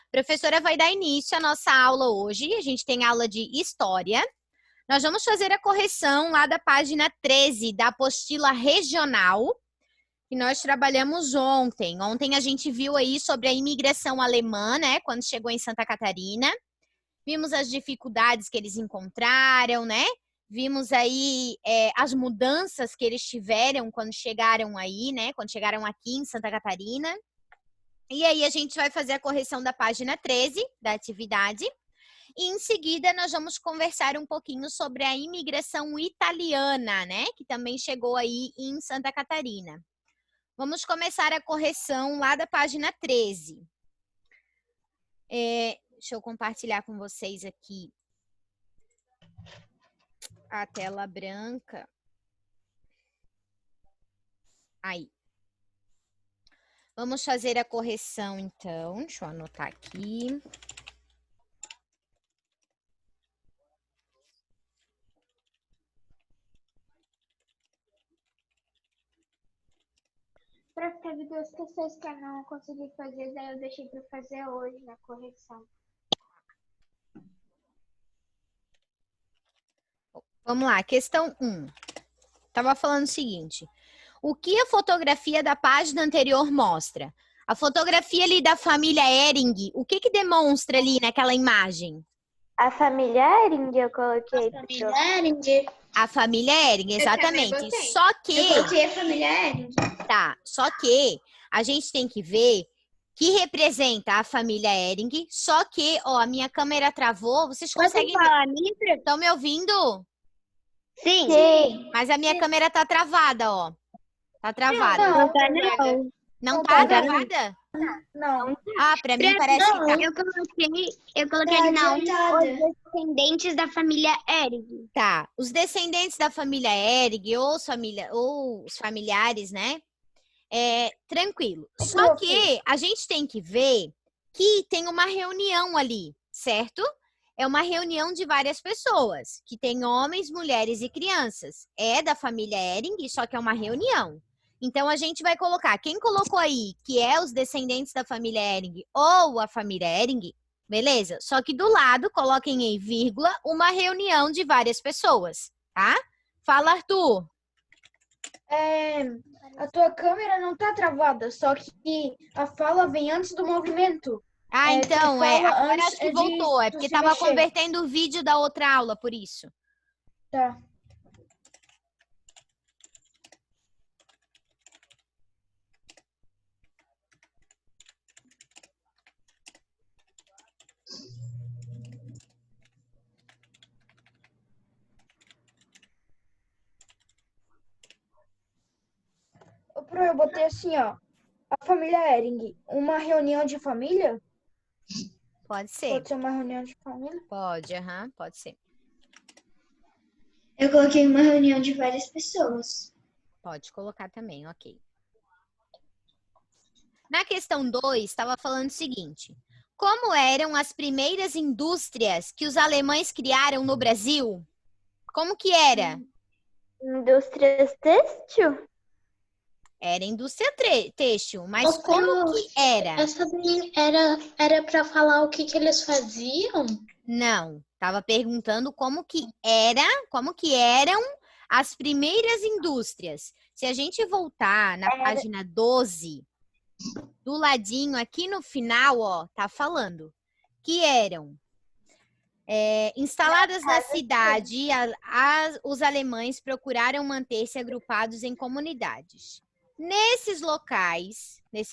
A professora vai dar início à nossa aula hoje. A gente tem aula de História. Nós vamos fazer a correção lá da página 13 da apostila regional, que nós trabalhamos ontem. Ontem a gente viu aí sobre a imigração alemã, né, quando chegou em Santa Catarina. Vimos as dificuldades que eles encontraram, né? Vimos aí as mudanças que eles tiveram quando chegaram aí, né? Quando chegaram aqui em Santa Catarina. E aí a gente vai fazer a correção da página 13 da atividade. E em seguida nós vamos conversar um pouquinho sobre a imigração italiana, né? Que também chegou aí em Santa Catarina. Vamos começar a correção lá da página 13. Deixa eu compartilhar com vocês aqui a tela branca. Aí. Vamos fazer a correção, então. Deixa eu anotar aqui. Prof, teve duas questões que eu não consegui fazer, daí eu deixei para fazer hoje na correção. Vamos lá, questão 1. Estava falando o seguinte. O que a fotografia da página anterior mostra? A fotografia ali da família Ehring, o que demonstra ali naquela imagem? A família Ehring eu coloquei. A família Ehring. A família Ehring, exatamente. Só que... Eu coloquei a família Ehring. Tá, só que a gente tem que ver que representa a família Ehring, só que, ó, a minha câmera travou, vocês conseguem... Estão me ouvindo? Sim. Mas a minha câmera tá travada, ó. Tá travada. Não tá não. Não tá travada? Não. Ah, pra mim parece que tá. Eu coloquei ali não. Os descendentes da família Ehring. Tá. Os descendentes da família Ehring ou os familiares, né? Tranquilo. Só que a gente tem que ver que tem uma reunião ali, certo? É uma reunião de várias pessoas, que tem homens, mulheres e crianças. É da família Ehring, só que é uma reunião. Então, a gente vai colocar, quem colocou aí que é os descendentes da família Ehring ou a família Ehring, beleza? Só que do lado, coloquem em vírgula, uma reunião de várias pessoas, tá? Fala, Arthur. A tua câmera não tá travada, só que a fala vem antes do movimento. Ah, então, agora acho que de voltou. É tu porque se tava mexer. convertendo o vídeo da outra aula, por isso. Tá. Eu botei assim, ó. A família Ehring, uma reunião de família? Pode ser. Pode ser uma reunião de família? Pode, pode ser. Eu coloquei uma reunião de várias pessoas. Pode colocar também, ok. Na questão 2, estava falando o seguinte. Como eram as primeiras indústrias que os alemães criaram no Brasil? Como que era? Indústrias têxtil? Era indústria têxtil, mas como que era? Essa daí era para falar o que eles faziam? Não, estava perguntando como que eram as primeiras indústrias. Se a gente voltar na página 12, do ladinho aqui no final, ó, tá falando que eram instaladas na cidade, os alemães procuraram manter-se agrupados em comunidades. Nesse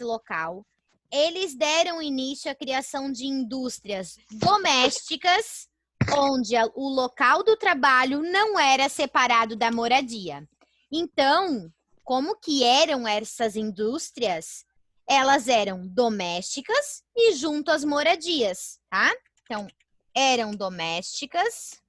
local, eles deram início à criação de indústrias domésticas, onde o local do trabalho não era separado da moradia. Então, como que eram essas indústrias? Elas eram domésticas e junto às moradias, tá? Então, eram domésticas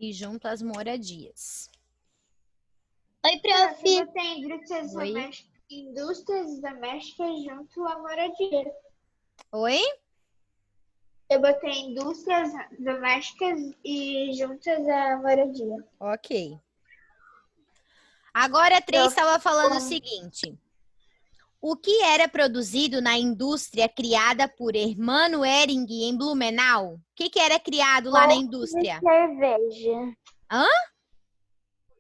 e junto às moradias. Oi, prof. Tem indústrias Oi. domésticas. indústrias domésticas junto à moradia. Oi? Eu botei indústrias domésticas e juntas à moradia. Ok. Agora a Três Prof, estava falando o seguinte. O que era produzido na indústria criada por Hermano Hering em Blumenau? O que era criado lá na indústria? cerveja. Hã?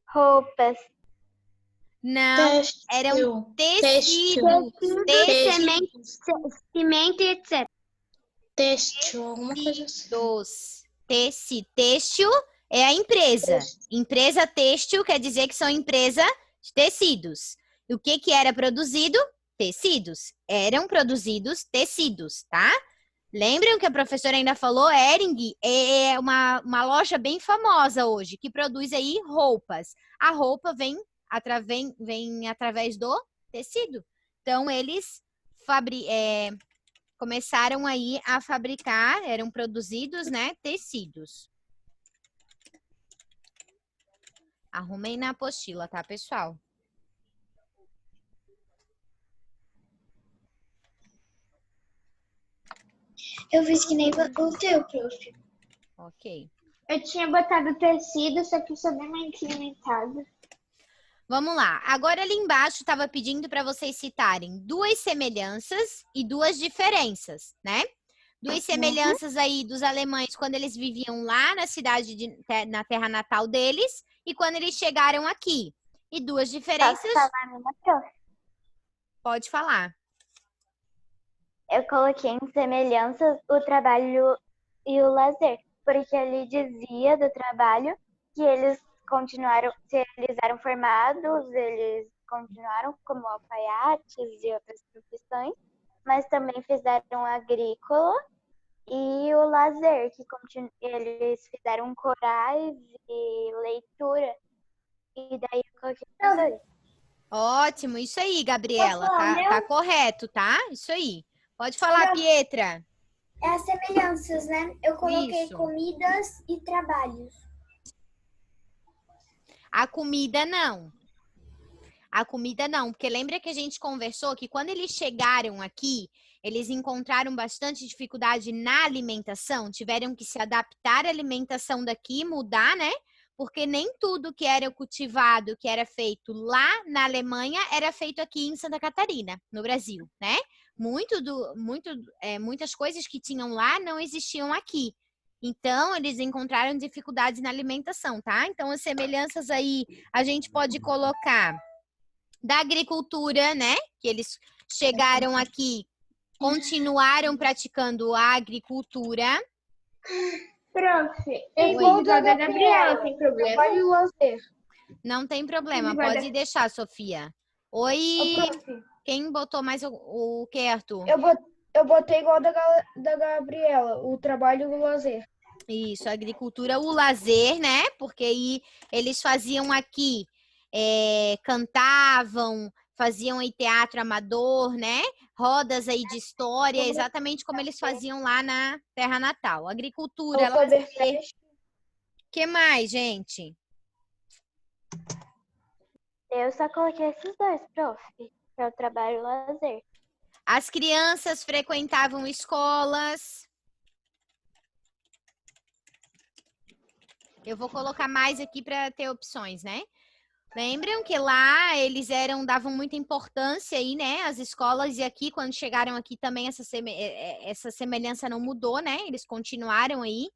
Roupas. Não, eram Têxtil. tecidos. Cimento e etc. Têxtil, alguma coisa assim. Têxtil é a empresa. Empresa têxtil quer dizer que são empresa de tecidos. E o que era produzido? Tecidos. Eram produzidos tecidos, tá? Lembram que a professora ainda falou? Hering é uma loja bem famosa hoje, que produz aí roupas. A roupa vem através do tecido. Então, eles começaram aí a fabricar, eram produzidos, né, tecidos. Arrumei na apostila, tá, pessoal? Eu fiz que nem o teu, prof. Ok. Eu tinha botado tecido, só que só dei uma incrementada. Vamos lá. Agora ali embaixo estava pedindo para vocês citarem 2 semelhanças e 2 diferenças, né? 2 semelhanças aí dos alemães quando eles viviam lá na cidade, na terra natal deles e quando eles chegaram aqui. E 2 diferenças. Posso falar minha, prof? Pode falar. Eu coloquei em semelhanças o trabalho e o lazer, porque ele dizia do trabalho que eles continuaram, se eles eram formados, eles continuaram como alfaiates e outras profissões, mas também fizeram agrícola e o lazer, que eles fizeram corais e leitura, e daí eu coloquei os dois. Ótimo, isso aí, Gabriela. Tá correto, tá? Isso aí. Pode falar, Pietra. É as semelhanças, né? Eu coloquei Isso. comidas e trabalhos. A comida não. A comida não, porque lembra que a gente conversou que quando eles chegaram aqui, eles encontraram bastante dificuldade na alimentação, tiveram que se adaptar à alimentação daqui, mudar, né? Porque nem tudo que era cultivado, que era feito lá na Alemanha, era feito aqui em Santa Catarina, no Brasil, né? Muitas coisas que tinham lá não existiam aqui. Então, eles encontraram dificuldades na alimentação, tá? Então, as semelhanças aí, a gente pode colocar da agricultura, né? Que eles chegaram aqui, continuaram praticando a agricultura. Prof, eu Oi. fiz igual da Gabriela, tem problema? Trabalho e lazer. Não tem problema, Igual pode deixar, Sofia. Oi, Prof, quem botou mais o que, Arthur? eu botei igual da Gabriela, o trabalho e o lazer. Isso, agricultura, o lazer, né? Porque aí eles faziam aqui, cantavam, faziam aí teatro amador, né? Rodas aí de história, exatamente como eles faziam lá na terra natal. Agricultura, lazer. O que mais, gente? Eu só coloquei esses dois, prof, que é o trabalho e o lazer. As crianças frequentavam escolas. Eu vou colocar mais aqui para ter opções, né? Lembram que lá eles davam muita importância aí, né? As escolas, e aqui, quando chegaram aqui também, essa semelhança não mudou, né? Eles continuaram aí.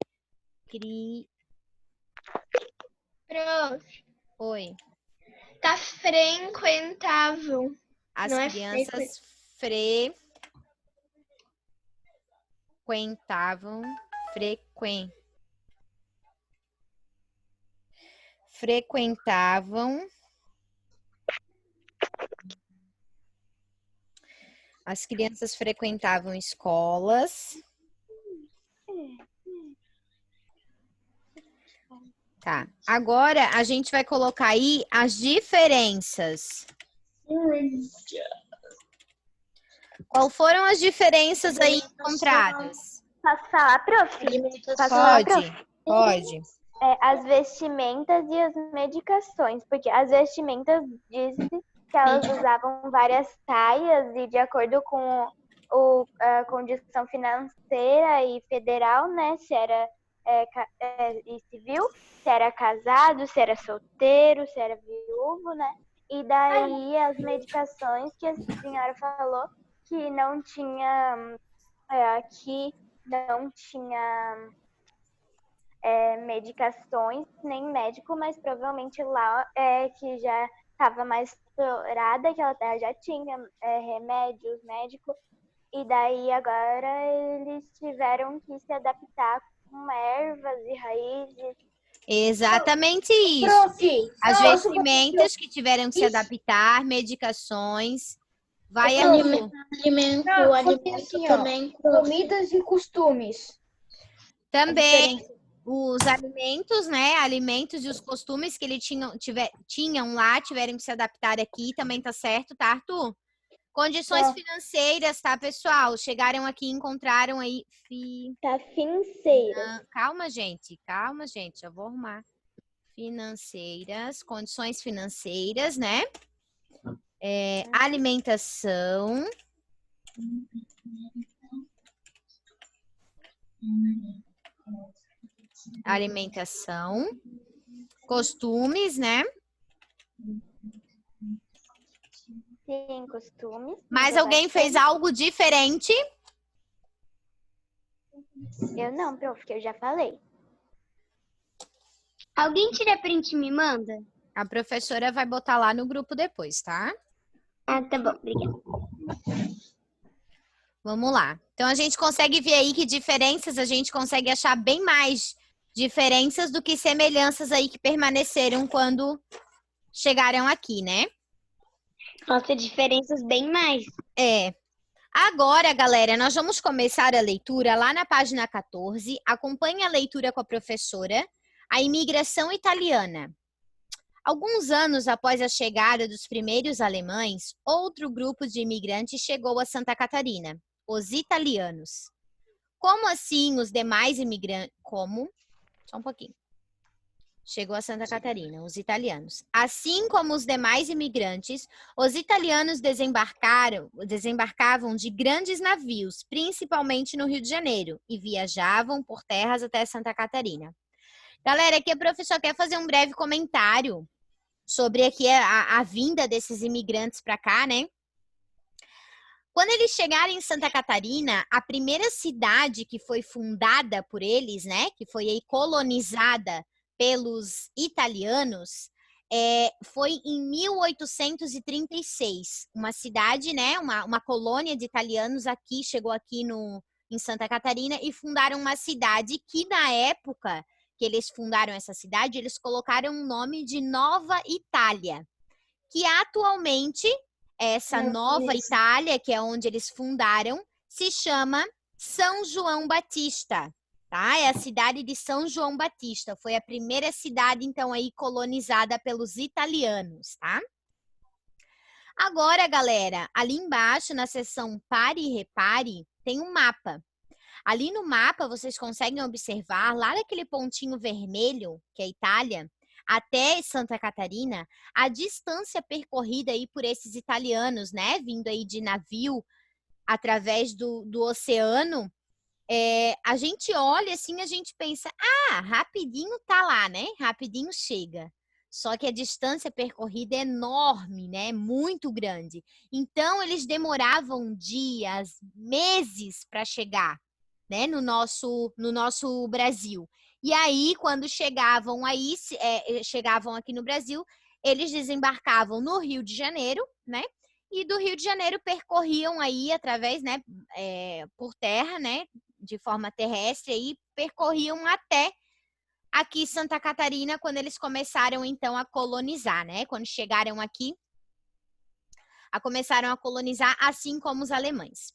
Prof, Oi. tá frequentavam. As Não é crianças frequentavam. As crianças frequentavam escolas. Tá. Agora a gente vai colocar aí as diferenças. Qual foram as diferenças aí encontradas? Posso falar, prof? Pode. As vestimentas e as medicações, porque as vestimentas que elas usavam várias saias e de acordo com a condição financeira e federal, né? Se era e civil, se era casado, se era solteiro, se era viúvo, né? E daí as medicações que a senhora falou que não tinha, aqui não tinha medicações, nem médico, mas provavelmente lá que já estava mais explorada, que ela já tinha remédios, médico, e daí agora eles tiveram que se adaptar com ervas e raízes. Exatamente isso. Prof, As posso vestimentas que tiveram que se adaptar, medicações. Vai, Alimento, Arthur. alimento, Não, alimento assim, ó, também, prof. comidas e costumes. Também os alimentos, né? Alimentos e os costumes que eles tinham lá, tiveram que se adaptar aqui, também tá certo, tá, Arthur? Condições Tá. financeiras, tá, pessoal? Chegaram aqui, encontraram aí. Tá financeira. Calma, gente, eu vou arrumar. Financeiras, condições financeiras, né? Alimentação. Alimentação. Costumes, né? Sim, costumes. Mas alguém fez algo diferente? Eu não, prof, que eu já falei. Alguém tira print e me manda? A professora vai botar lá no grupo depois, tá? Ah, tá bom, obrigada. Vamos lá. Então, a gente consegue ver aí que diferenças, a gente consegue achar bem mais diferenças do que semelhanças aí que permaneceram quando chegaram aqui, né? Nossa, diferenças bem mais. Agora, galera, nós vamos começar a leitura lá na página 14. Acompanhe a leitura com a professora. A imigração italiana. Alguns anos após a chegada dos primeiros alemães, outro grupo de imigrantes chegou a Santa Catarina, os italianos. Como assim os demais imigrantes... Só um pouquinho. Chegou a Santa Catarina, os italianos. Assim como os demais imigrantes, os italianos desembarcavam de grandes navios, principalmente no Rio de Janeiro, e viajavam por terras até Santa Catarina. Galera, aqui a professora quer fazer um breve comentário sobre aqui a vinda desses imigrantes para cá, né? Quando eles chegaram em Santa Catarina, a primeira cidade que foi fundada por eles, né? Que foi aí colonizada pelos italianos, foi em 1836. Uma cidade, né? Uma colônia de italianos aqui, chegou aqui em Santa Catarina e fundaram uma cidade que na época que eles fundaram essa cidade, eles colocaram o nome de Nova Itália, que atualmente essa Nova Itália, que é onde eles fundaram, se chama São João Batista, tá? É a cidade de São João Batista, foi a primeira cidade, então, aí colonizada pelos italianos, tá? Agora, galera, ali embaixo, na seção Pare e Repare, tem um mapa. Ali no mapa, vocês conseguem observar, lá naquele pontinho vermelho, que é a Itália, até Santa Catarina, a distância percorrida aí por esses italianos, né? Vindo aí de navio através do oceano. A gente olha assim, a gente pensa, rapidinho tá lá, né? Rapidinho chega. Só que a distância percorrida é enorme, né? Muito grande. Então, eles demoravam dias, meses para chegar, né, no nosso Brasil. E aí, quando chegavam aqui no Brasil, eles desembarcavam no Rio de Janeiro, né? E do Rio de Janeiro percorriam aí através, né, por terra, né, de forma terrestre, aí percorriam até aqui Santa Catarina, quando eles começaram então a colonizar, né? Quando chegaram aqui, começaram a colonizar, assim como os alemães.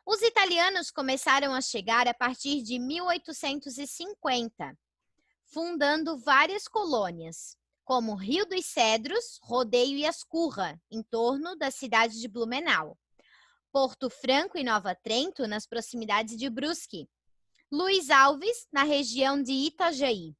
Os italianos começaram a chegar a partir de 1850, fundando várias colônias, como Rio dos Cedros, Rodeio e Ascurra, em torno da cidade de Blumenau, Porto Franco e Nova Trento, nas proximidades de Brusque, Luiz Alves, na região de Itajaí.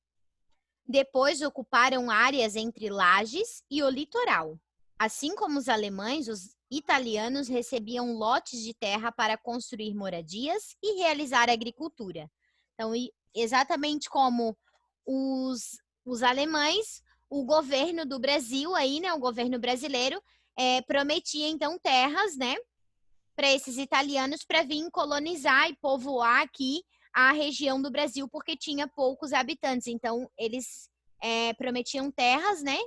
Depois ocuparam áreas entre Lages e o litoral. Assim como os alemães, os italianos recebiam lotes de terra para construir moradias e realizar agricultura. Então, exatamente como os alemães, o governo do Brasil aí, né, o governo brasileiro, prometia então terras, né, para esses italianos para vir colonizar e povoar aqui a região do Brasil, porque tinha poucos habitantes. Então, eles prometiam terras, né?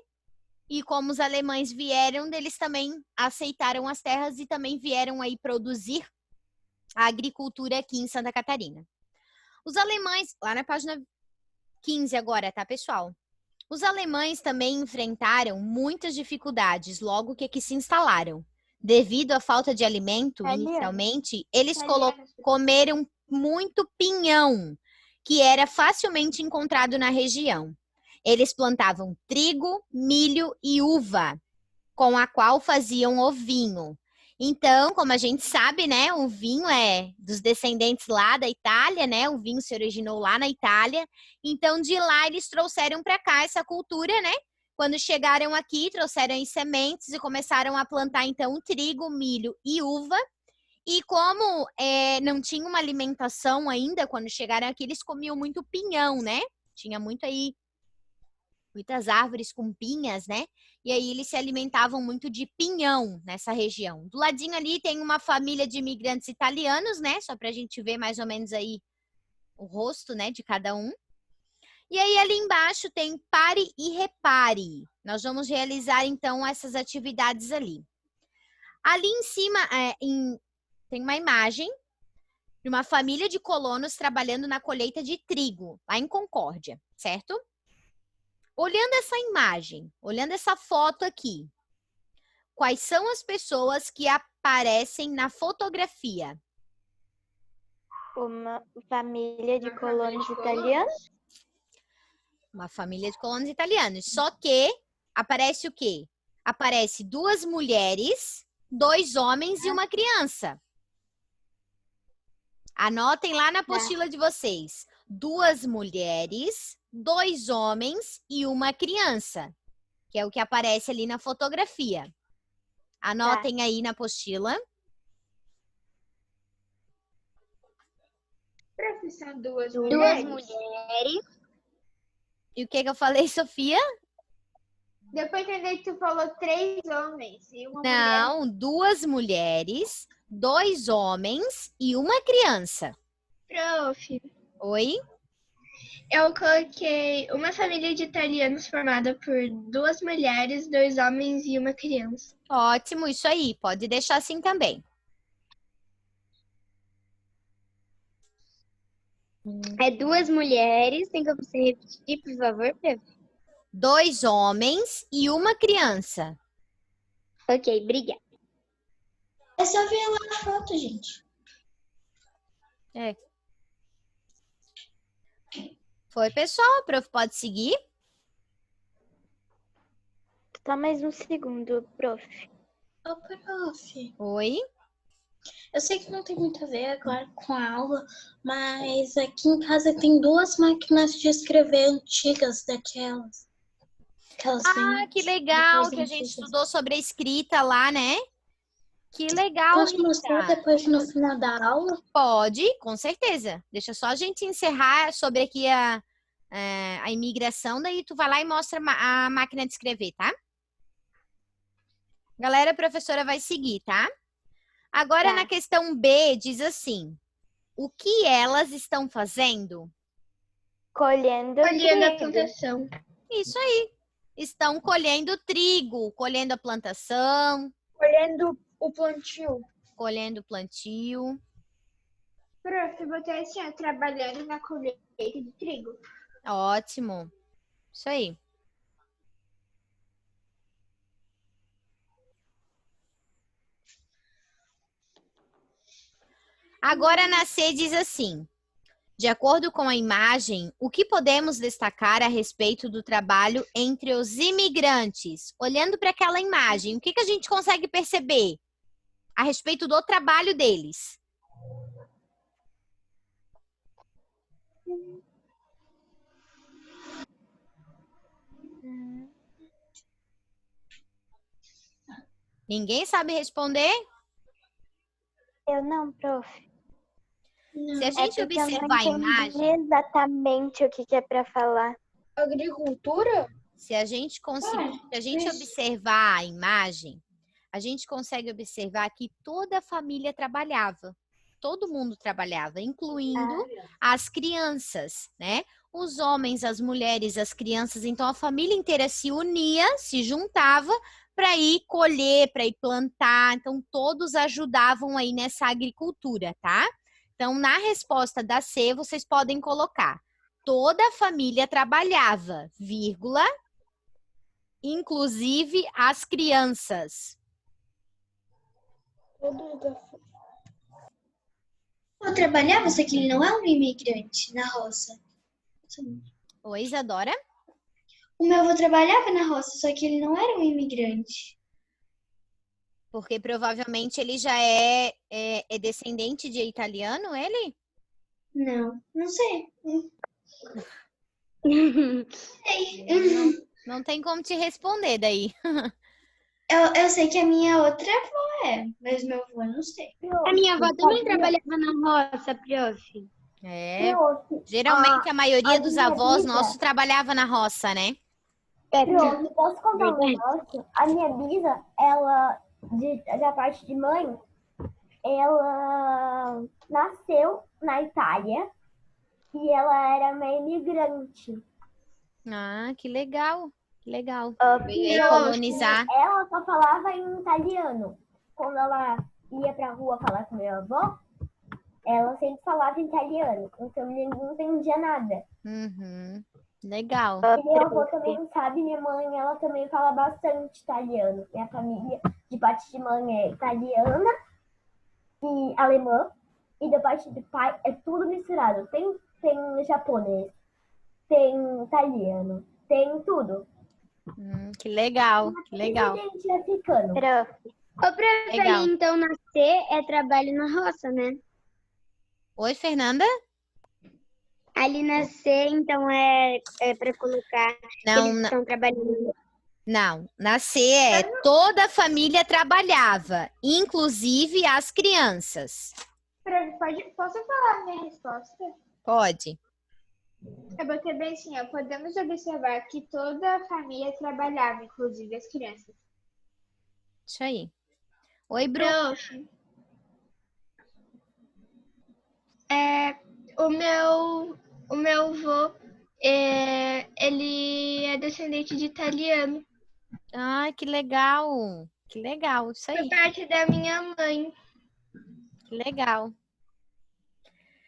E como os alemães vieram, eles também aceitaram as terras e também vieram aí produzir a agricultura aqui em Santa Catarina. Os alemães, lá na página 15 agora, tá, pessoal? Os alemães também enfrentaram muitas dificuldades logo que aqui se instalaram. Devido à falta de alimento, inicialmente, eles comeram muito pinhão, que era facilmente encontrado na região. Eles plantavam trigo, milho e uva, com a qual faziam o vinho. Então, como a gente sabe, né, o vinho é dos descendentes lá da Itália, né? O vinho se originou lá na Itália. Então, de lá eles trouxeram para cá essa cultura, né? Quando chegaram aqui, trouxeram as sementes e começaram a plantar então trigo, milho e uva. E como não tinha uma alimentação ainda quando chegaram aqui, eles comiam muito pinhão, né? Tinha muito aí muitas árvores com pinhas, né? E aí eles se alimentavam muito de pinhão nessa região. Do ladinho ali tem uma família de imigrantes italianos, né? Só para a gente ver mais ou menos aí o rosto, né, de cada um. E aí ali embaixo tem pare e repare. Nós vamos realizar então essas atividades ali. Ali em cima tem uma imagem de uma família de colonos trabalhando na colheita de trigo, lá em Concórdia, certo? Olhando essa imagem, olhando essa foto aqui, quais são as pessoas que aparecem na fotografia? Uma família de colonos italianos. Uma família de colonos italianos. Só que aparece o quê? Aparece 2 mulheres, 2 homens e uma criança. Anotem lá na apostila de vocês. 2 mulheres, 2 homens e uma criança, que é o que aparece ali na fotografia. Anotem aí na apostila. Profissão duas Duas mulheres. mulheres. E o que eu falei, Sofia? Depois que tu falou 3 homens e uma mulher. Não, 2 mulheres, 2 homens e uma criança. Prof, Oi? eu coloquei uma família de italianos formada por 2 mulheres, 2 homens e uma criança. Ótimo, isso aí. Pode deixar assim também. É 2 mulheres. Tem como você repetir, por favor, Prof? 2 homens e uma criança. Ok, obrigada. É só ver lá na foto, gente. Foi, pessoal? Prof, pode seguir? Só mais um segundo, prof. Ô, prof, Oi? eu sei que não tem muito a ver, claro, com a aula, mas aqui em casa tem 2 máquinas de escrever antigas daquelas. Ah, que legal que a gente estudou sobre a escrita lá, né? Que legal, Posso mostrar Rita. depois no final da aula? Pode, com certeza. Deixa só a gente encerrar sobre aqui a imigração, daí tu vai lá e mostra a máquina de escrever, tá? Galera, a professora vai seguir, tá? Agora, na questão B, diz assim: o que elas estão fazendo? Colhendo a trigo. plantação. Isso aí. Estão colhendo trigo, colhendo a plantação, Colhendo o plantio. colhendo o plantio. Prof, eu botei assim, ó, trabalhando na colheita de trigo. Ótimo. Isso aí. Agora na C diz assim: de acordo com a imagem, o que podemos destacar a respeito do trabalho entre os imigrantes? Olhando para aquela imagem, o que a gente consegue perceber a respeito do trabalho deles? Ninguém sabe responder? Eu não, prof. Se a É gente porque eu não observar a entendi imagem, exatamente o que é para falar. Agricultura? se a gente observar a imagem, a gente consegue observar que toda a família trabalhava. Todo mundo trabalhava, incluindo as crianças, né? Os homens, as mulheres, as crianças. Então, a família inteira se unia, se juntava para ir colher, para ir plantar. Então, todos ajudavam aí nessa agricultura, tá? Então, na resposta da C, vocês podem colocar: toda a família trabalhava, vírgula, inclusive as crianças. Eu trabalhava, só que ele não é um imigrante na roça. Oi, Isadora? O meu avô trabalhava na roça, só que ele não era um imigrante. Porque provavelmente ele já é descendente de italiano, ele? Não sei. Não tem como te responder daí. Eu sei que a minha outra avó é, mas meu avô eu não sei. A minha avó também trabalhava na roça, prof. É. Geralmente a maioria dos avós nossos trabalhava na roça, né? Pronto, posso contar um negócio? A minha bisa, ela, da parte de mãe, ela nasceu na Itália e ela era uma imigrante. Ah, que legal. Que legal. Ok. Veio aí colonizar. Ela só falava em italiano. Quando ela ia pra rua falar com meu avô, ela sempre falava em italiano. Então ninguém entendia nada. Uhum. Legal. E meu avô também sabe, minha mãe, ela também fala bastante italiano. Minha família, de parte de mãe, é italiana e alemã. E da parte de pai, é tudo misturado. Tem japonês, tem italiano, tem tudo. Que legal. Que legal. Descendente africano. Prof. Ô, prof, Legal. ali, então, nascer é trabalho na roça, né? Oi, Fernanda? Ali nascer, então, é para colocar que Não, eles estão trabalhando. não. Nascer toda a família trabalhava, inclusive as crianças. Posso falar a minha resposta? Pode. Eu botei bem assim, ó. Podemos observar que toda a família trabalhava, inclusive as crianças. Isso aí. Oi, Bruno. Prof. O meu avô, ele é descendente de italiano, Ai, que legal. Que legal. Isso aí. por parte da minha mãe. Que legal.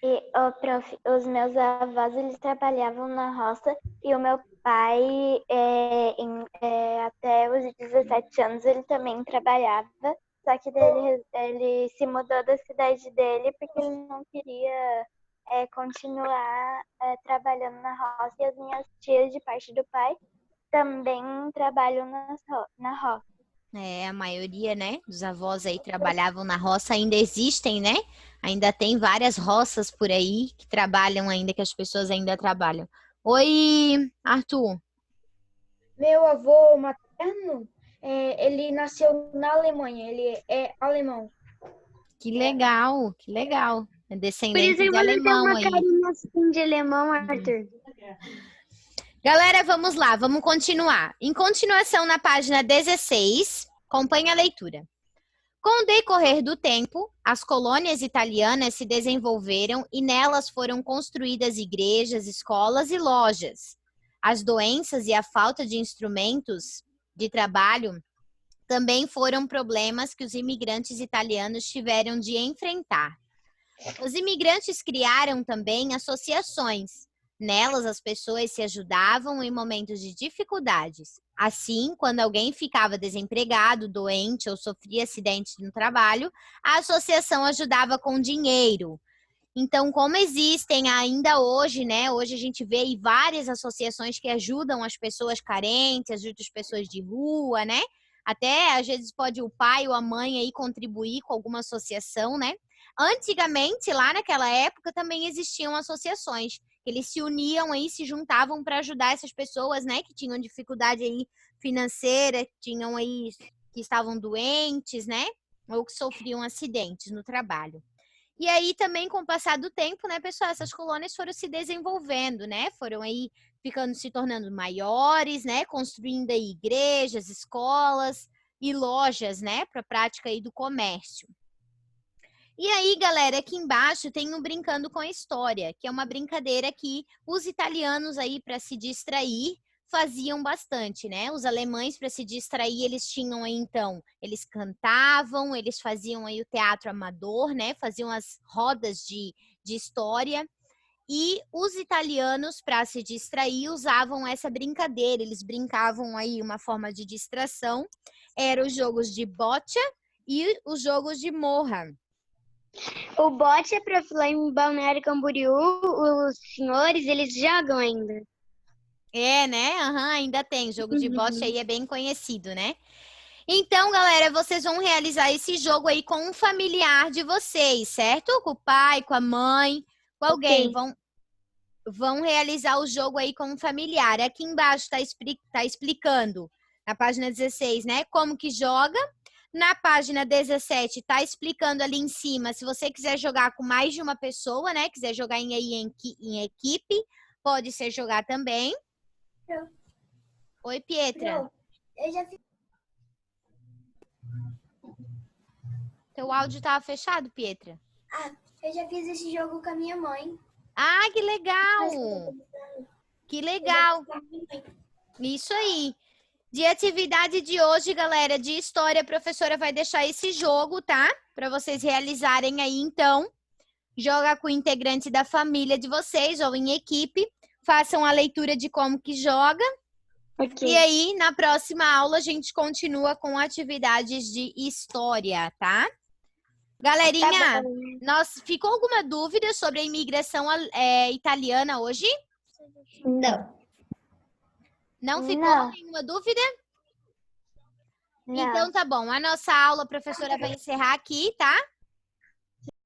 E, prof, os meus avós, eles trabalhavam na roça e o meu pai, até os 17 anos, ele também trabalhava. Só que daí ele se mudou da cidade dele porque ele não queria continuar trabalhando na roça. E as minhas tias, de parte do pai, também trabalham na roça. A maioria, né, dos avós aí trabalhavam na roça, ainda existem, né? Ainda tem várias roças por aí que trabalham ainda, que as pessoas ainda trabalham. Oi, Arthur. Meu avô materno, ele nasceu na Alemanha, ele é alemão. Que legal, que legal. É Por descendente isso que de você tem alemão uma aí. carinha assim de alemão, Arthur. Galera, vamos lá, vamos continuar. Em continuação, na página 16, acompanhe a leitura. Com o decorrer do tempo, as colônias italianas se desenvolveram e nelas foram construídas igrejas, escolas e lojas. As doenças e a falta de instrumentos de trabalho também foram problemas que os imigrantes italianos tiveram de enfrentar. Os imigrantes criaram também associações. Nelas, as pessoas se ajudavam em momentos de dificuldades. Assim, quando alguém ficava desempregado, doente ou sofria acidente no trabalho, a associação ajudava com dinheiro. Então, como existem ainda hoje, né? Hoje a gente vê aí várias associações que ajudam as pessoas carentes, ajudam as pessoas de rua, né? Até, às vezes, pode o pai ou a mãe aí contribuir com alguma associação, né? Antigamente, lá naquela época, também existiam associações. Eles se uniam aí, se juntavam para ajudar essas pessoas, né, que tinham dificuldade aí financeira, que que estavam doentes, né? Ou que sofriam acidentes no trabalho. E aí também, com o passar do tempo, né, pessoal, essas colônias foram se desenvolvendo, né? Foram aí se tornando maiores, né? Construindo aí igrejas, escolas e lojas, né? Para a prática aí do comércio. E aí, galera, aqui embaixo tem um Brincando com a História, que é uma brincadeira que os italianos aí, para se distrair, faziam bastante, né? Os alemães, para se distrair, eles tinham aí, então, eles cantavam, eles faziam aí o teatro amador, né? Faziam as rodas de história. E os italianos, para se distrair, usavam essa brincadeira. Eles brincavam aí uma forma de distração. Eram os jogos de boccia e os jogos de morra. O bote é pra lá em Balneário Camboriú, os senhores, eles jogam ainda. É, né? Ainda tem. Jogo de boccia aí é bem conhecido, né? Então, galera, vocês vão realizar esse jogo aí com um familiar de vocês, certo? Com o pai, com a mãe, com alguém. Ok. Vão realizar o jogo aí com um familiar. Aqui embaixo tá explicando, na página 16, né? Como que joga. Na página 17 tá explicando ali em cima, se você quiser jogar com mais de uma pessoa, né? Quiser jogar em equipe, pode ser jogar também. Oi, Pietra. Eu já fiz. Teu áudio tava fechado, Pietra? Eu já fiz esse jogo com a minha mãe. Ah, que legal! Que legal! Isso aí. De atividade de hoje, galera, de história, a professora vai deixar esse jogo, tá? Para vocês realizarem aí, então. Joga com o integrante da família de vocês ou em equipe. Façam a leitura de como que joga. Ok. E aí, na próxima aula, a gente continua com atividades de história, tá? Galerinha, ficou alguma dúvida sobre a imigração italiana hoje? Não. Não ficou Não. nenhuma dúvida? Não. Então tá bom. A nossa aula, a professora vai encerrar aqui, tá?